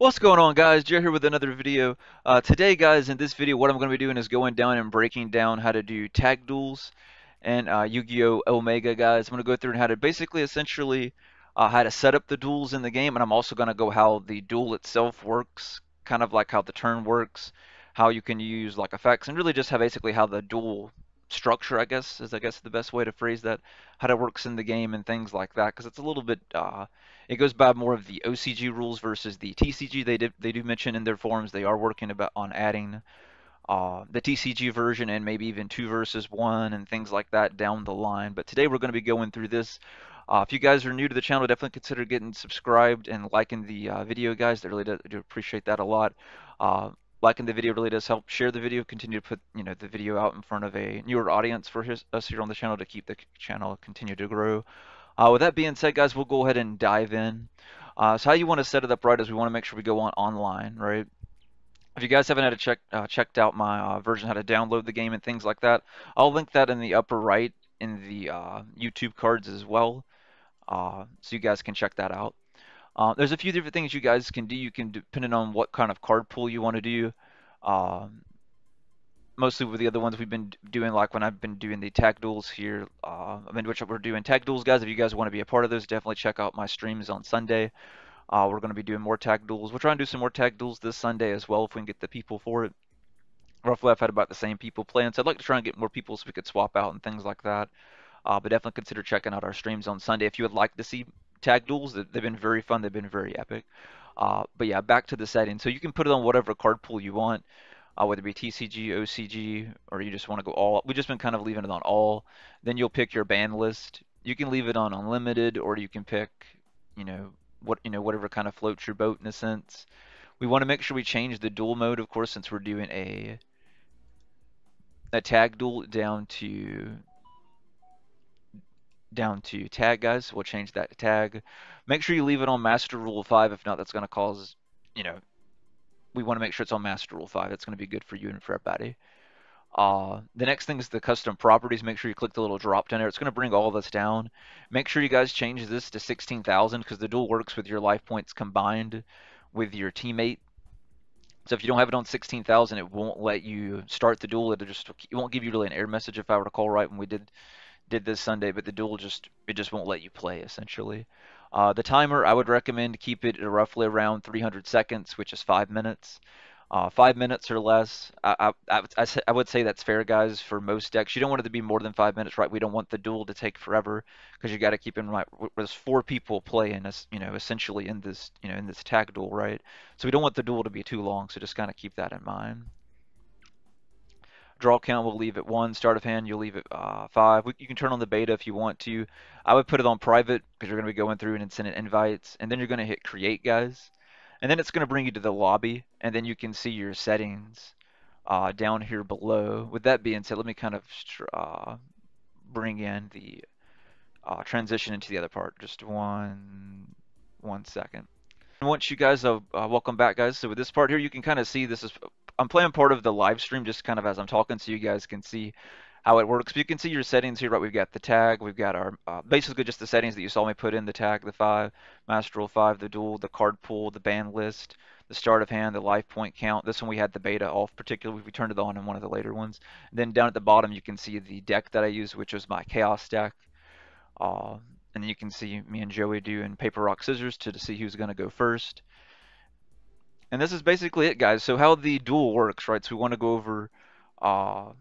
What's going on, guys? Joe here with another video. Today, guys, in this video, what I'm going to be doing is going down and breaking down how to do tag duels and Yu-Gi-Oh! Omega, guys. I'm going to go through and how to basically, essentially, how to set up the duels in the game, and I'm also going to go how the duel itself works, kind of like how the turn works, how you can use like effects, and really just how basically how the duel structure, I guess the best way to phrase that, how it works in the game and things like that, because it's a little bit it goes by more of the OCG rules versus the TCG. They do mention in their forums they are working about on adding the TCG version and maybe even 2 versus 1 and things like that down the line. But today we're going to be going through this. If you guys are new to the channel, definitely consider getting subscribed and liking the video, guys. I really do appreciate that a lot. Liking the video really does help. Share the video. Continue to put the video out in front of a newer audience for us here on the channel to keep the channel continue to grow. With that being said, guys, we'll go ahead and dive in. So how you want to set it up right is we want to make sure we go on online, right? If you guys haven't had checked out my version how to download the game and things like that, I'll link that in the upper right in the YouTube cards as well, so you guys can check that out. There's a few different things you guys can do. You can, depending on what kind of card pool you want to do. Mostly with the other ones we've been doing, like when I've been doing the tag duels here, which we're doing tag duels, guys. If you guys want to be a part of those, definitely check out my streams on Sunday. We're going to be doing more tag duels. We'll try and do some more tag duels this Sunday as well if we can get the people for it. Roughly, I've had about the same people playing, so I'd like to try and get more people so we could swap out and things like that. But definitely consider checking out our streams on Sunday if you would like to see tag duels. They've been very fun. They've been very epic. But yeah, back to the settings. So you can put it on whatever card pool you want, whether it be TCG, OCG, or you just want to go all. We've just been kind of leaving it on all. Then you'll pick your ban list. You can leave it on unlimited, or you can pick, you know, whatever kind of floats your boat in a sense. We want to make sure we change the duel mode, of course, since we're doing a tag duel down to tag, guys. We'll change that to tag. Make sure you leave it on Master Rule 5. If not, that's going to cause, we want to make sure it's on Master Rule 5. That's going to be good for you and for everybody. The next thing is the custom properties. Make sure you click the little drop down there. It's going to bring all this down. Make sure you guys change this to 16,000 because the duel works with your life points combined with your teammate. So if you don't have it on 16,000, it won't let you start the duel. It won't give you really an error message if I recall right when we did this Sunday, but the duel just won't let you play essentially. The timer, I would recommend keep it roughly around 300 seconds, which is 5 minutes. 5 minutes or less, I would say that's fair, guys, for most decks. You don't want it to be more than 5 minutes, right? We don't want the duel to take forever because you got to keep in mind there's 4 people playing, essentially in this tag duel, right? So we don't want the duel to be too long, so just kind of keep that in mind. Draw count we'll leave at 1. Start of hand you'll leave at 5. You can turn on the beta if you want to. I would put it on private because you're going to be going through and sending invites, and then you're going to hit create, guys. And then it's going to bring you to the lobby, and then you can see your settings down here below. With that being said, let me kind of bring in the transition into the other part. Just one second. And once you guys welcome back, guys. So with this part here, you can kind of see I'm playing part of the live stream just kind of as I'm talking, so you guys can see how it works. But you can see your settings here, right? We've got the tag, we've got our basically just the settings that you saw me put in: the tag, the 5, Master Rule 5, the duel, the card pool, the ban list, the start of hand, the life point count. This one we had the beta off, particularly we turned it on in one of the later ones. And then down at the bottom you can see the deck that I use, which was my Chaos deck. And then you can see me and Joey doing paper, rock, scissors to see who's going to go first. And this is basically it, guys. So how the duel works, right? So we want to go over, how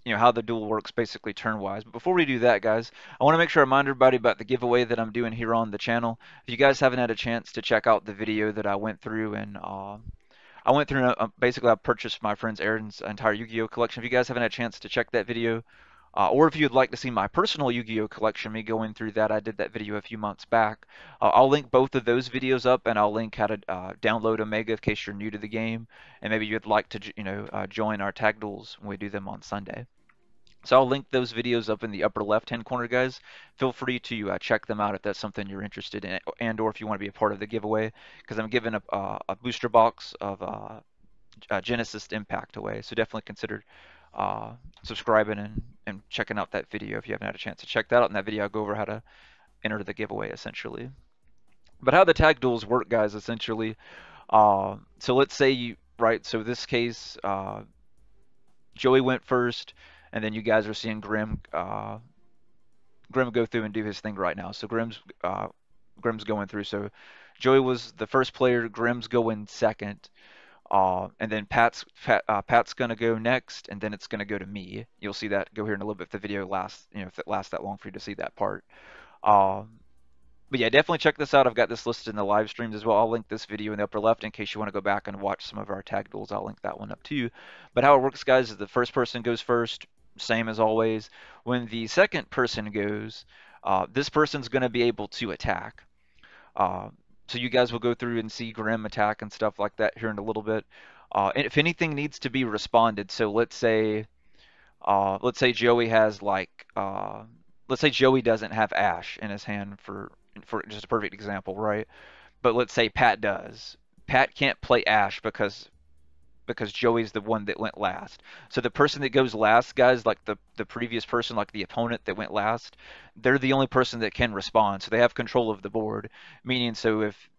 the duel works basically turn-wise. But before we do that, guys, I want to make sure I remind everybody about the giveaway that I'm doing here on the channel. If you guys haven't had a chance to check out the video that I went through and basically I purchased my friend Aaron's entire Yu-Gi-Oh collection. If you guys haven't had a chance to check that video, or if you'd like to see my personal Yu-Gi-Oh collection, me going through that, I did that video a few months back. I'll link both of those videos up, and I'll link how to download Omega in case you're new to the game, and maybe you'd like to join our tag duels when we do them on Sunday. So I'll link those videos up in the upper left-hand corner, guys. Feel free to check them out if that's something you're interested in, and/or if you want to be a part of the giveaway, because I'm giving a booster box of Genesis Impact away. So definitely consider subscribing and checking out that video if you haven't had a chance to check that out. In that video, I'll go over how to enter the giveaway essentially. But how the tag duels work, guys, essentially, So let's say right, so this case, Joey went first, and then you guys are seeing Grim go through and do his thing right now. So Grim's going through. So Joey was the first player. Grim's going second. And then Pat's gonna go next, and then it's gonna go to me. You'll see that go here in a little bit if the video lasts, if it lasts that long for you to see that part. Um, but yeah, definitely check this out. I've got this listed in the live streams as well. I'll link this video in the upper left in case you want to go back and watch some of our tag duels. I'll link that one up too. But how it works, guys, is the first person goes first, same as always. When the second person goes, this person's going to be able to attack. Uh, so you guys will go through and see Grim attack and stuff like that here in a little bit. And if anything needs to be responded, so let's say Joey has let's say Joey doesn't have Ash in his hand for just a perfect example, right? But let's say Pat does. Pat can't play Ash because Joey's the one that went last. So the person that goes last, guys, like the previous person, like the opponent that went last, they're the only person that can respond. So they have control of the board, meaning so if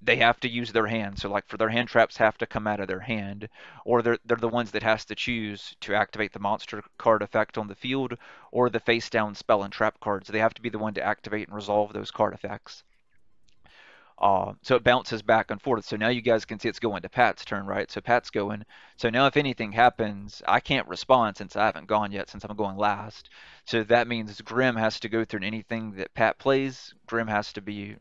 they have to use their hand. So like for their hand traps have to come out of their hand, or they're the ones that has to choose to activate the monster card effect on the field or the face down spell and trap cards. They have to be the one to activate and resolve those card effects. So it bounces back and forth. So now you guys can see it's going to Pat's turn, right? So Pat's going. So now if anything happens, I can't respond since I haven't gone yet, since I'm going last. So that means Grim has to go through anything that Pat plays. Grim has to be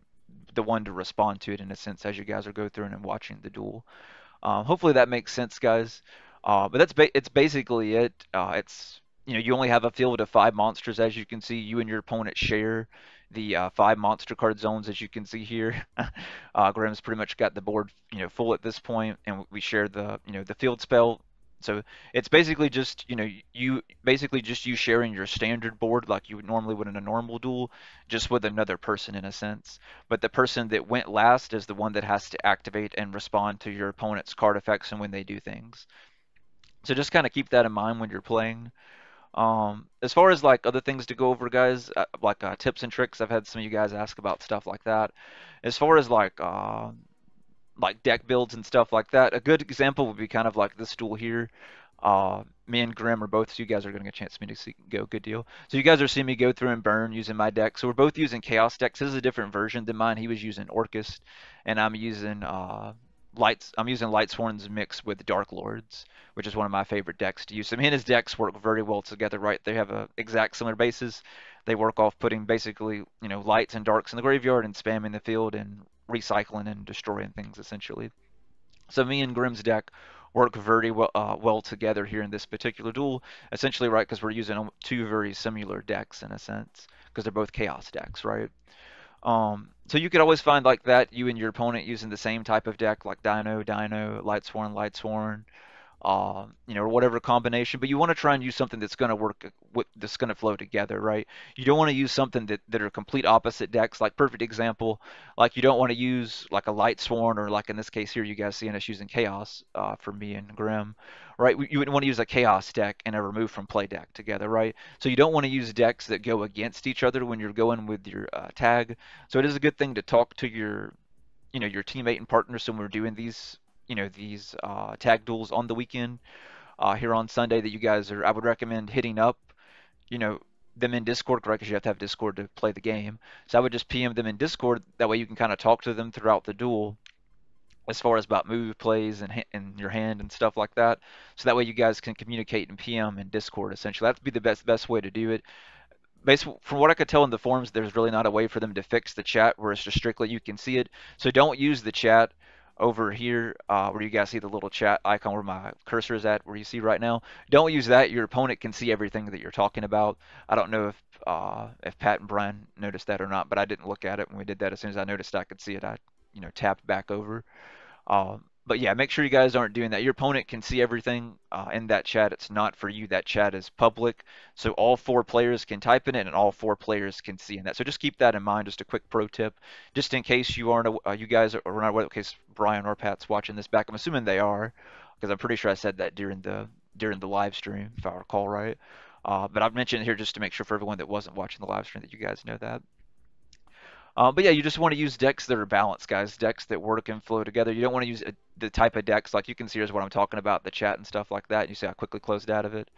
the one to respond to it in a sense as you guys are go through and watching the duel. Hopefully that makes sense, guys. But it's basically it. It's you only have a field of 5 monsters, as you can see. You and your opponent share the 5 monster card zones, as you can see here. Grim's pretty much got the board full at this point, and we share the field spell. So it's basically just you sharing your standard board like you would normally would in a normal duel, just with another person in a sense. But the person that went last is the one that has to activate and respond to your opponent's card effects and when they do things. So just kind of keep that in mind when you're playing. As far as like other things to go over, guys, tips and tricks, I've had some of you guys ask about stuff like that. As far as like deck builds and stuff like that. A good example would be kind of like this duel here. Me and Grim are both, so you guys are getting a chance for me to go, good deal. So you guys are seeing me go through and burn using my deck. So we're both using Chaos decks. This is a different version than mine. He was using Orcust, and I'm using Lightsworn's mix with Dark Lords, which is one of my favorite decks to use. So he and his decks work very well together, right? They have a exact similar basis. They work off putting basically, lights and darks in the graveyard and spamming the field and recycling and destroying things essentially. So me and Grim's deck work very well together here in this particular duel, essentially, right? Because we're using two very similar decks in a sense, because they're both chaos decks, right? So you could always find like that, you and your opponent using the same type of deck, like Dino, Lightsworn, or whatever combination. But you want to try and use something that's going to work, that's going to flow together, right? You don't want to use something that are complete opposite decks. Like perfect example, like you don't want to use like a Lightsworn or like in this case here, you guys seeing us using Chaos for me and Grim, right? You wouldn't want to use a Chaos deck and a remove from play deck together, right? So you don't want to use decks that go against each other when you're going with your tag. So it is a good thing to talk to your teammate and partner. So when we're doing these tag duels on the weekend here on Sunday, that you guys I would recommend hitting up, you know, them in Discord, right? Because you have to have Discord to play the game. So I would just PM them in Discord. That way you can kind of talk to them throughout the duel as far as about move plays and your hand and stuff like that. So that way you guys can communicate in PM in Discord essentially. That'd be the best way to do it. Basically, from what I could tell in the forums, there's really not a way for them to fix the chat where it's just strictly you can see it. So don't use the chat over here where you guys see the little chat icon where my cursor is at, where you see right now. Don't use that. Your opponent can see everything that you're talking about. I don't know if Pat and Brian noticed that or not, but I didn't look at it when we did that. As soon as I noticed I could see it, I tapped back over. But yeah, make sure you guys aren't doing that. Your opponent can see everything in that chat. It's not for you. That chat is public, so all 4 players can type in it, and all 4 players can see in that. So just keep that in mind. Just a quick pro tip, just in case you guys are not aware. In case Brian or Pat's watching this back, I'm assuming they are, because I'm pretty sure I said that during the live stream, if I recall right. But I've mentioned it here just to make sure for everyone that wasn't watching the live stream that you guys know that. But yeah, you just want to use decks that are balanced, guys. Decks that work and flow together. You don't want to use the type of decks like you can see here's what I'm talking about, the chat and stuff like that. You see I quickly closed out of it.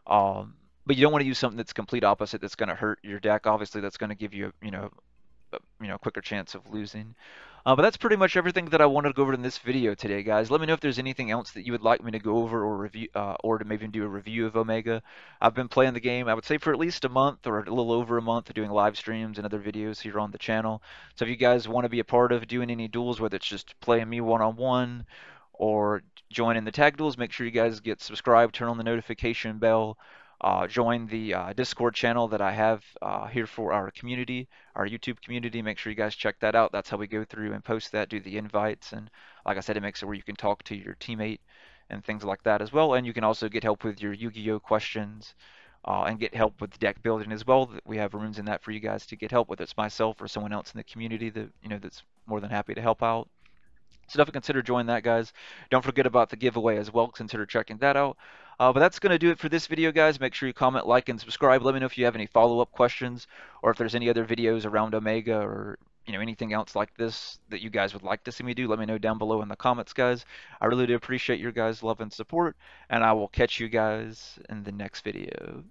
Um, but you don't want to use something that's complete opposite that's going to hurt your deck. Obviously, that's going to give you, quicker chance of losing. But that's pretty much everything that I wanted to go over in this video today, guys. Let me know if there's anything else that you would like me to go over or review, or to maybe do a review of Omega. I've been playing the game, I would say, for at least a month or a little over a month, doing live streams and other videos here on the channel. So if you guys want to be a part of doing any duels, whether it's just playing me one-on-one or joining the tag duels, make sure you guys get subscribed, turn on the notification bell. Join the Discord channel that I have here for our community, our YouTube community. Make sure you guys check that out. That's how we go through and post that, do the invites, and like I said, it makes it where you can talk to your teammate and things like that as well. And you can also get help with your Yu-Gi-Oh questions and get help with deck building as well. We have rooms in that for you guys to get help, whether it's myself or someone else in the community that that's more than happy to help out. So definitely consider joining that, guys. Don't forget about the giveaway as well. Consider checking that out. But that's going to do it for this video, guys. Make sure you comment, like, and subscribe. Let me know if you have any follow-up questions or if there's any other videos around Omega or anything else like this that you guys would like to see me do. Let me know down below in the comments, guys. I really do appreciate your guys' love and support, and I will catch you guys in the next video.